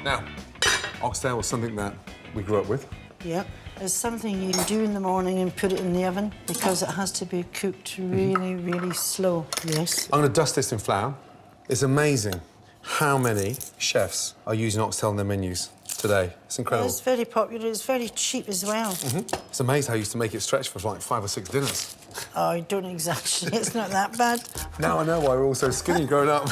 Now, oxtail was something that we grew up with. Yep. It's something you can do in the morning and put it in the oven because it has to be cooked really, really slow. Yes. I'm going to dust this in flour. It's amazing how many chefs are using oxtail in their menus today. It's incredible. Yeah, it's very popular. It's very cheap as well. It's amazing how you used to make it stretch for like 5 or 6 dinners. Oh, I don't exaggerate. It's not that bad. Now I know why we're all so skinny growing up.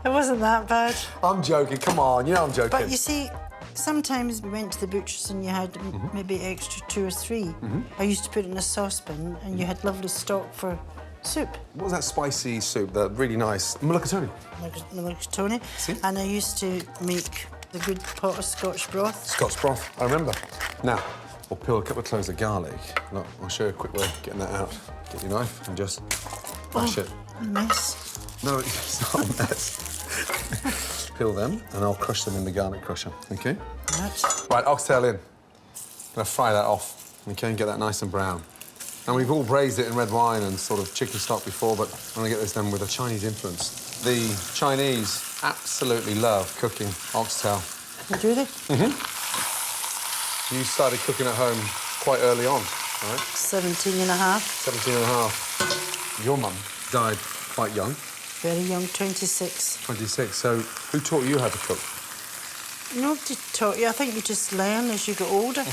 It wasn't that bad. I'm joking, come on, you know I'm joking. But you see, sometimes we went to the butcher's and you had maybe extra 2 or 3. I used to put it in a saucepan and you had lovely stock for soup. What was that spicy soup, that really nice mulligatawny? Mulligatawny. See? And I used to make the good pot of Scotch broth. Scotch broth, I remember. Now, we'll peel a couple of cloves of garlic. Look, I'll show you a quick way of getting that out. Get your knife and just mash it. A mess. No, it's not a mess. Peel them, and I'll crush them in the garlic crusher, OK? Right, oxtail in. Gonna fry that off, OK, and get that nice and brown. And we've all braised it in red wine and sort of chicken stock before, but I'm gonna get this done with a Chinese influence. The Chinese absolutely love cooking oxtail. Do they? You started cooking at home quite early on, right? 17 and a half. 17 and a half. Your mum died quite young. Very young, 26. 26. So who taught you how to cook? Nobody taught you. I think you just learn as you get older.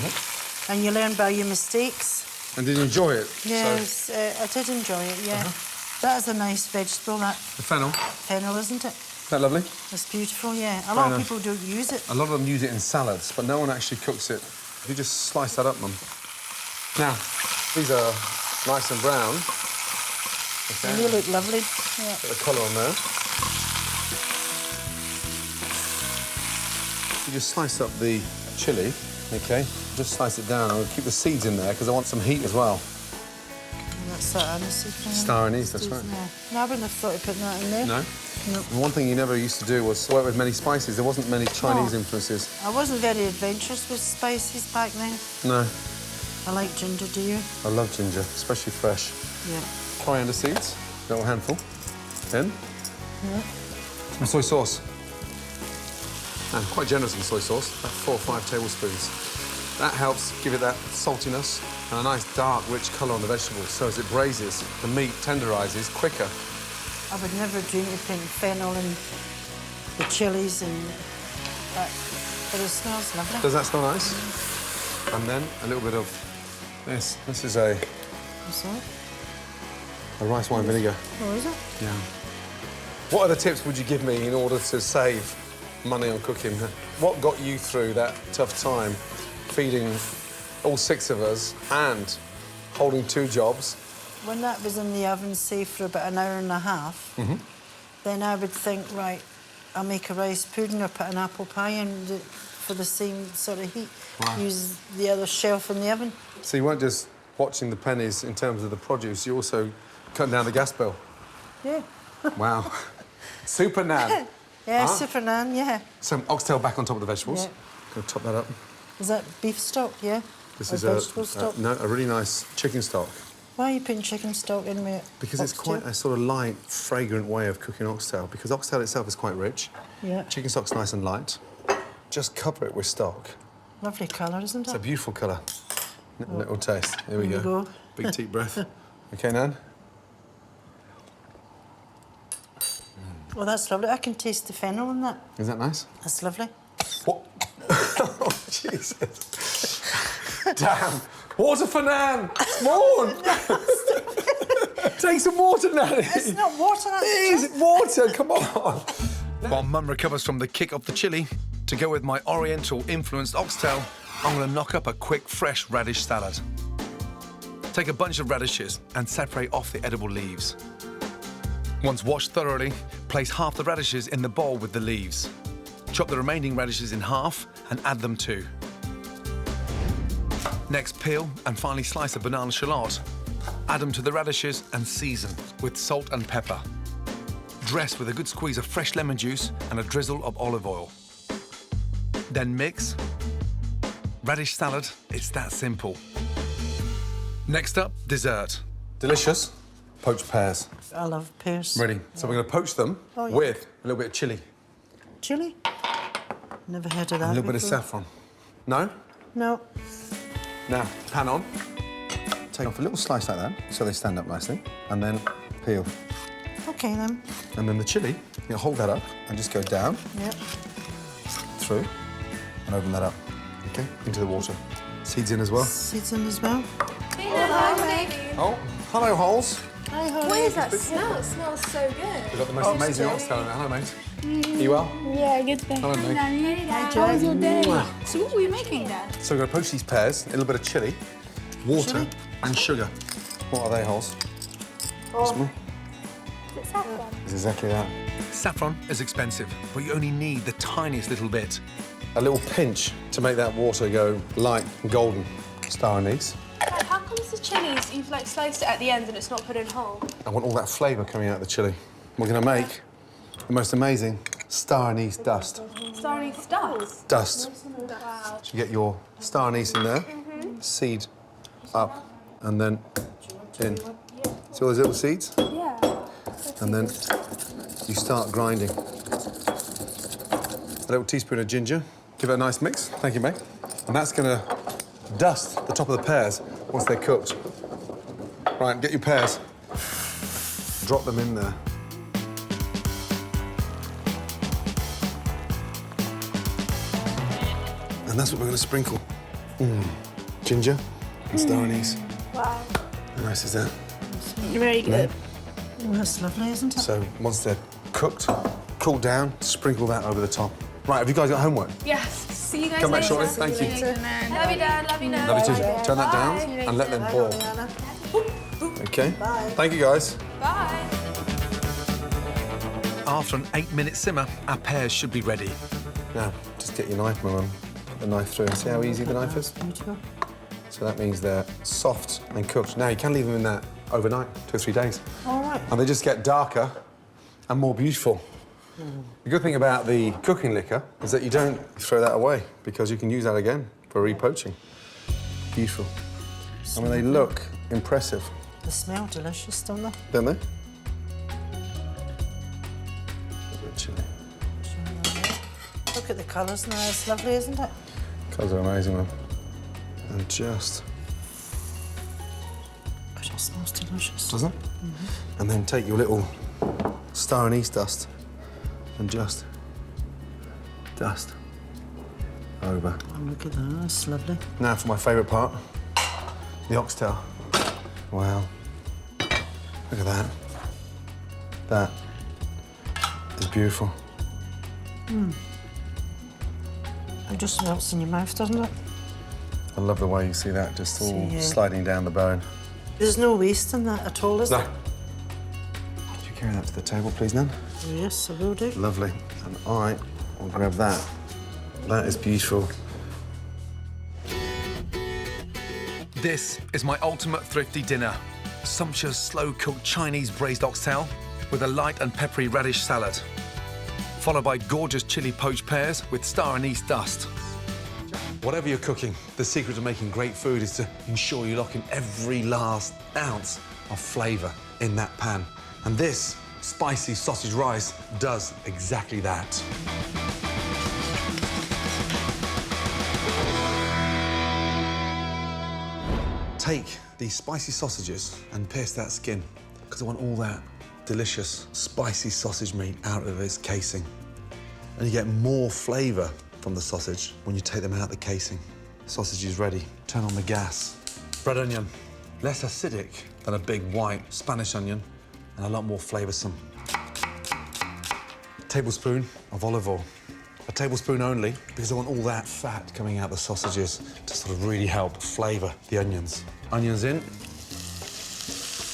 And you learn by your mistakes. And did you enjoy it? Yes, I did enjoy it, yeah. That is a nice vegetable, that. The fennel. Fennel, isn't it? Is that lovely? It's beautiful, yeah. A lot of people don't use it. A lot of them use it in salads, but no one actually cooks it. You just slice that up, Mum. Now, these are nice and brown. Okay. And they look lovely. Yeah. Get the colour on there. You just slice up the chilli, OK? Just slice it down. I'll keep the seeds in there because I want some heat as well. And that's star anise. Star anise, that's right. No, I wouldn't have thought of putting that in there. No? No. And one thing you never used to do was work with many spices. There wasn't many Chinese influences. I wasn't very adventurous with spices back then. No. I like ginger, do you? I love ginger, especially fresh. Yeah. Coriander seeds, a little handful. Then, some soy sauce. And quite generous in soy sauce, about 4 or 5 tablespoons. That helps give it that saltiness and a nice dark, rich colour on the vegetables. So as it braises, the meat tenderises quicker. I would never dream of putting fennel and the chilies and that, but it smells lovely. Does that smell nice? And then a little bit of this. This is a What's that? rice wine vinegar. Oh, is it? Yeah. What other tips would you give me in order to save money on cooking? What got you through that tough time feeding all 6 of us and holding 2 jobs? When that was in the oven, say, for about an hour and a half, then I would think, right, I'll make a rice pudding or put an apple pie in for the same sort of heat. Wow. Use the other shelf in the oven. So you weren't just watching the pennies in terms of the produce, you also cut down the gas bill. Yeah. Wow. Super nan. Yeah, super nan, yeah. Some oxtail back on top of the vegetables. Yeah. Gonna top that up. Is that beef stock, yeah? This or is vegetable stock? no, a really nice chicken stock. Why are you putting chicken stock in with Because it's quite a sort of light, fragrant way of cooking oxtail. Because oxtail itself is quite rich. Yeah. Chicken stock's nice and light. Just cover it with stock. Lovely colour, isn't it? It's a beautiful colour. Little taste. Here we go. Big deep breath. OK, Nan? Well, that's lovely. I can taste the fennel in that. Is that nice? That's lovely. What? Oh, Jesus. Damn. Water for Nan! Morn! Take some water, Nanny. It's not water, that's It is water, come on. While Mum recovers from the kick of the chili, to go with my Oriental-influenced oxtail, I'm going to knock up a quick, fresh radish salad. Take a bunch of radishes and separate off the edible leaves. Once washed thoroughly, place half the radishes in the bowl with the leaves. Chop the remaining radishes in half and add them too. Next, peel and finely slice a banana shallot. Add them to the radishes and season with salt and pepper. Dress with a good squeeze of fresh lemon juice and a drizzle of olive oil. Then mix. Radish salad, it's that simple. Next up, dessert. Delicious. Poached pears. I love pears. Ready. So we're going to poach them with a little bit of chilli. chilli. Never heard of that A little bit of before. saffron. No? No. Now, pan on. Take off a little slice like that, so they stand up nicely, and then peel. Okay, then. And then the chilli, you hold that up and just go down, Yep. through, and open that up, okay, into the water. Seeds in as well. Seeds in as well. Oh, hello, Holes. Hi, Holly. What is that smell? It smells so good. We've got the most amazing oxtail in there. Hello, mate. Are you well? Yeah, good thing. Hello, mate. How was your day? So what were you making, Dad? So we're going to poach these pears, a little bit of chilli, water, Chilli? and sugar. What are they, Holes? Smell? Is it saffron? It's exactly that. Saffron is expensive, but you only need the tiniest little bit. A little pinch to make that water go light and golden. Star anise. Dad, how comes the chilies, you've like sliced it at the end and it's not put in whole? I want all that flavour coming out of the chilli. We're going to make the most amazing star anise dust. Star anise dust? Dust. Wow. So you get your star anise in there, seed up, and then in. See all those little seeds? Yeah. And then you start grinding. A little teaspoon of ginger. Give it a nice mix. Thank you, mate. And that's going to dust the top of the pears once they're cooked. Right, get your pears. Drop them in there. And that's what we're going to sprinkle. Ginger and star anise. Wow. How nice is that? Very good. Oh, that's lovely, isn't it? So once they're cooked, cool down, sprinkle that over the top. Right, have you guys got homework? Yes. See you guys Come back later. shortly. Thank you. Love you, Dad. Love you, Dad. Love you too. Turn that down Bye. and let them boil. Rihanna. Okay? Bye. Thank you, guys. Bye. After an 8-minute simmer, our pears should be ready. Now, just get your knife, Mum. Put the knife through and see how easy the knife is. Beautiful. So that means they're soft and cooked. Now, you can leave them in that overnight, 2 or 3 days. All right. And they just get darker and more beautiful. The good thing about the cooking liquor is that you don't throw that away because you can use that again for repoaching. Beautiful. I mean, they look impressive, They smell delicious, don't they? don't they? A bit of chilli. Look at the colours now. It's lovely, isn't it? Colours are amazing, man. And just, God, it smells delicious. doesn't it? And then take your little star anise dust and just dust over. Oh, look at that. That's lovely. Now for my favourite part, the oxtail. Wow. Look at that. That is beautiful. It just melts in your mouth, doesn't it? I love the way you see that just all See, yeah. sliding down the bone. There's no waste in that at all, is No. there? Could you carry that to the table, please, Nan? Yes, I will do. Lovely. And I will grab that. That is beautiful. This is my ultimate thrifty dinner. Sumptuous, slow-cooked Chinese braised oxtail with a light and peppery radish salad, followed by gorgeous chili poached pears with star anise dust. Whatever you're cooking, the secret to making great food is to ensure you lock in every last ounce of flavour in that pan. And this spicy sausage rice does exactly that. Take these spicy sausages and pierce that skin, because I want all that delicious, spicy sausage meat out of its casing. And you get more flavour from the sausage when you take them out the casing. Sausage is ready. Turn on the gas. Red onion, less acidic than a big white Spanish onion, and a lot more flavoursome. A tablespoon of olive oil. A tablespoon only, because I want all that fat coming out the sausages to sort of really help flavour the onions. Onions in.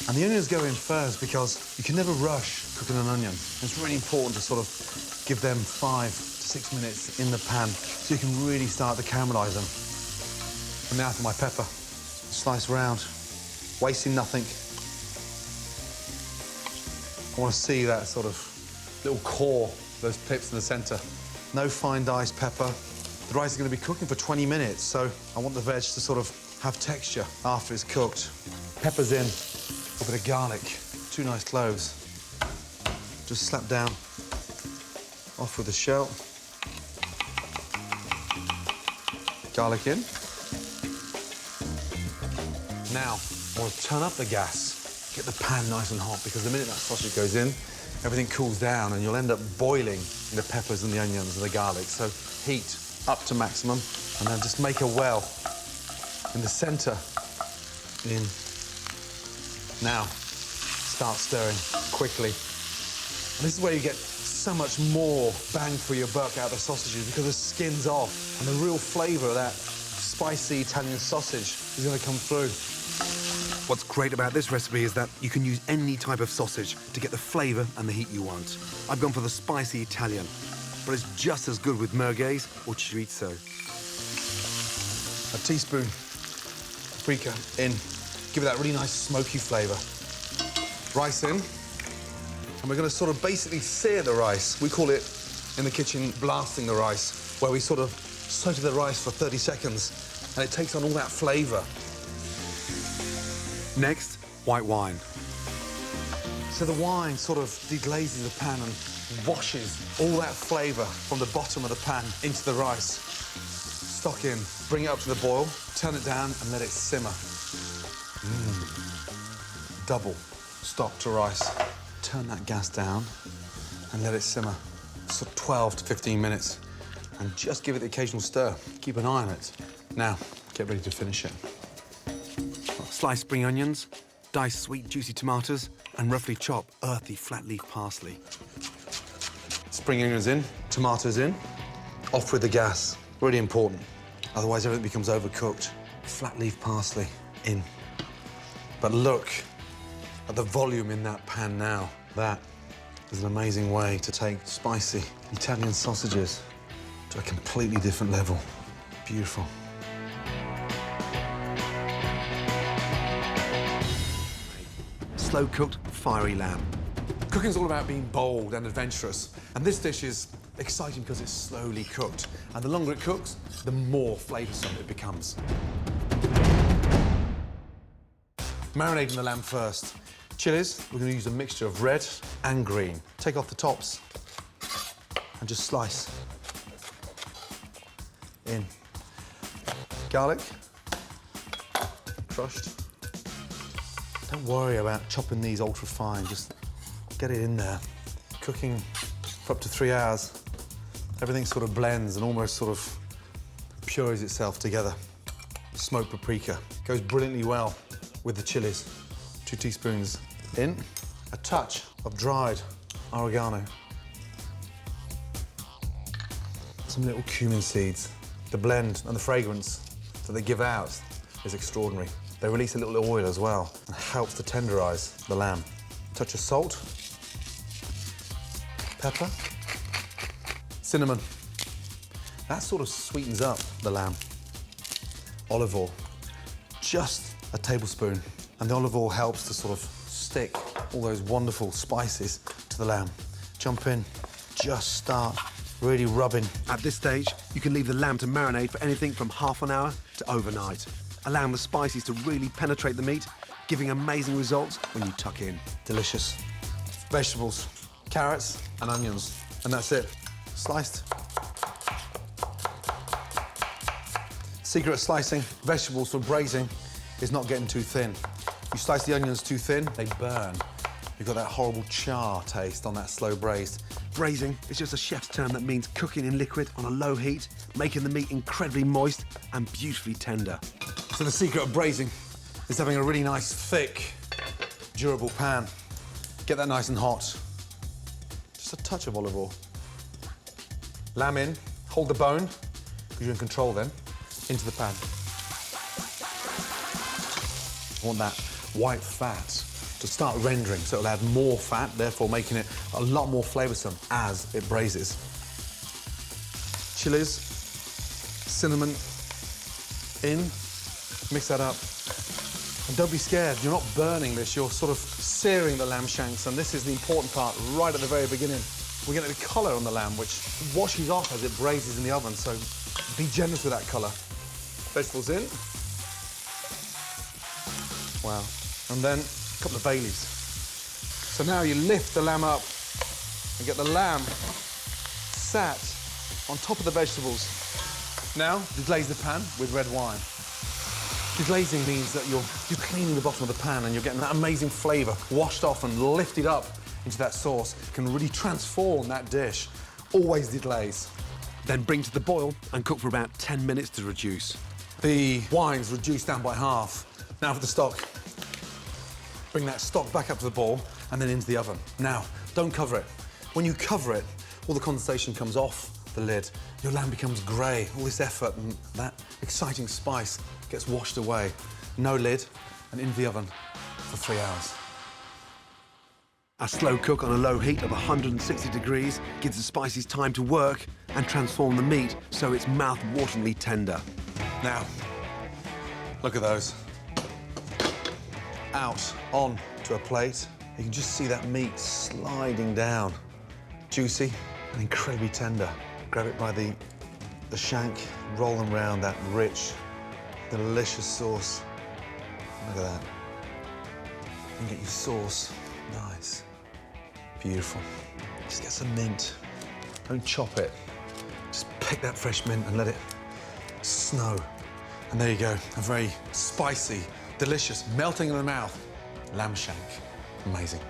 And the onions go in first because you can never rush cooking an onion. It's really important to sort of give them 5 to 6 minutes in the pan so you can really start to caramelise them. And now for my pepper. Slice round, wasting nothing. I want to see that sort of little core, those pips in the centre. No fine diced pepper. The rice is going to be cooking for 20 minutes, so I want the veg to sort of have texture after it's cooked. Pepper's in, a bit of garlic, 2 nice cloves. Just slap down Off with the shell. Garlic in. Now, we'll turn up the gas, get the pan nice and hot, because the minute that sausage goes in, everything cools down and you'll end up boiling the peppers and the onions and the garlic. So heat up to maximum, and then just make a well in the centre. In. Now, start stirring quickly. And this is where you get so much more bang for your buck out of the sausages, because the skin's off and the real flavour of that spicy Italian sausage is going to come through. What's great about this recipe is that you can use any type of sausage to get the flavour and the heat you want. I've gone for the spicy Italian, but it's just as good with merguez or chorizo. A teaspoon paprika in, give it that really nice smoky flavour. Rice in, and we're going to sort of basically sear the rice. We call it, in the kitchen, blasting the rice, where we sort of saute the rice for 30 seconds, and it takes on all that flavour. Next, white wine. So the wine sort of deglazes the pan and washes all that flavour from the bottom of the pan into the rice. Stock in, bring it up to the boil, turn it down and let it simmer. Double stock to rice. Turn that gas down and let it simmer. So 12 to 15 minutes. And just give it the occasional stir. Keep an eye on it. Now, get ready to finish it. Slice spring onions, dice sweet, juicy tomatoes, and roughly chop earthy flat leaf parsley. Spring onions in, tomatoes in. Off with the gas. Really important. Otherwise, everything becomes overcooked. Flat leaf parsley in. But look at the volume in that pan now. That is an amazing way to take spicy Italian sausages to a completely different level. Beautiful. Slow-cooked, fiery lamb. Cooking's all about being bold and adventurous. And this dish is exciting because it's slowly cooked. And the longer it cooks, the more flavoursome it becomes. Marinating the lamb first. Chilies, we're going to use a mixture of red and green. Take off the tops and just slice in. Garlic, crushed. Don't worry about chopping these ultra fine, just get it in there. Cooking for up to 3 hours, everything sort of blends and almost sort of pures itself together. Smoked paprika goes brilliantly well with the chilies. 2 teaspoons in. A touch of dried oregano. Some little cumin seeds. The blend and the fragrance that they give out is extraordinary. They release a little oil as well and helps to tenderise the lamb. Touch of salt, pepper, cinnamon. That sort of sweetens up the lamb. Olive oil, just a tablespoon. And the olive oil helps to sort of stick all those wonderful spices to the lamb. Jump in, just start really rubbing. At this stage, you can leave the lamb to marinate for anything from half an hour to overnight, allowing the spices to really penetrate the meat, giving amazing results when you tuck in. Delicious. Vegetables, carrots and onions, and that's it. Sliced. Secret of slicing vegetables for braising is not getting too thin. You slice the onions too thin, they burn. You've got that horrible char taste on that slow braised. Braising is just a chef's term that means cooking in liquid on a low heat, making the meat incredibly moist and beautifully tender. So the secret of braising is having a really nice, thick, durable pan. Get that nice and hot. Just a touch of olive oil. Lamb in, hold the bone, because you're in control then, into the pan. I want that white fat to start rendering, so it'll add more fat, therefore making it a lot more flavoursome as it braises. Chilies, cinnamon in, mix that up. And don't be scared, you're not burning this, you're sort of searing the lamb shanks, and this is the important part right at the very beginning. We're getting the colour on the lamb, which washes off as it braises in the oven, so be generous with that colour. Vegetables in. Wow. And then a couple of bay leaves. So now you lift the lamb up and get the lamb sat on top of the vegetables. Now, deglaze the pan with red wine. Deglazing means that you're cleaning the bottom of the pan and you're getting that amazing flavour washed off and lifted up into that sauce. It can really transform that dish. Always deglaze. Then bring to the boil and cook for about 10 minutes to reduce. The wine's reduced down by half. Now for the stock. Bring that stock back up to the boil and then into the oven. Now, don't cover it. When you cover it, all the condensation comes off the lid. Your lamb becomes grey. All this effort and that exciting spice gets washed away. No lid and into the oven for 3 hours. A slow cook on a low heat of 160 degrees gives the spices time to work and transform the meat so it's mouth-wateringly tender. Now, look at those. Out, on to a plate. You can just see that meat sliding down. Juicy and incredibly tender. Grab it by the shank, roll them round that rich, delicious sauce. Look at that. And get your sauce. Nice. Beautiful. Just get some mint. Don't chop it. Just pick that fresh mint and let it snow. And there you go. A very spicy, delicious, melting in the mouth lamb shank. Amazing.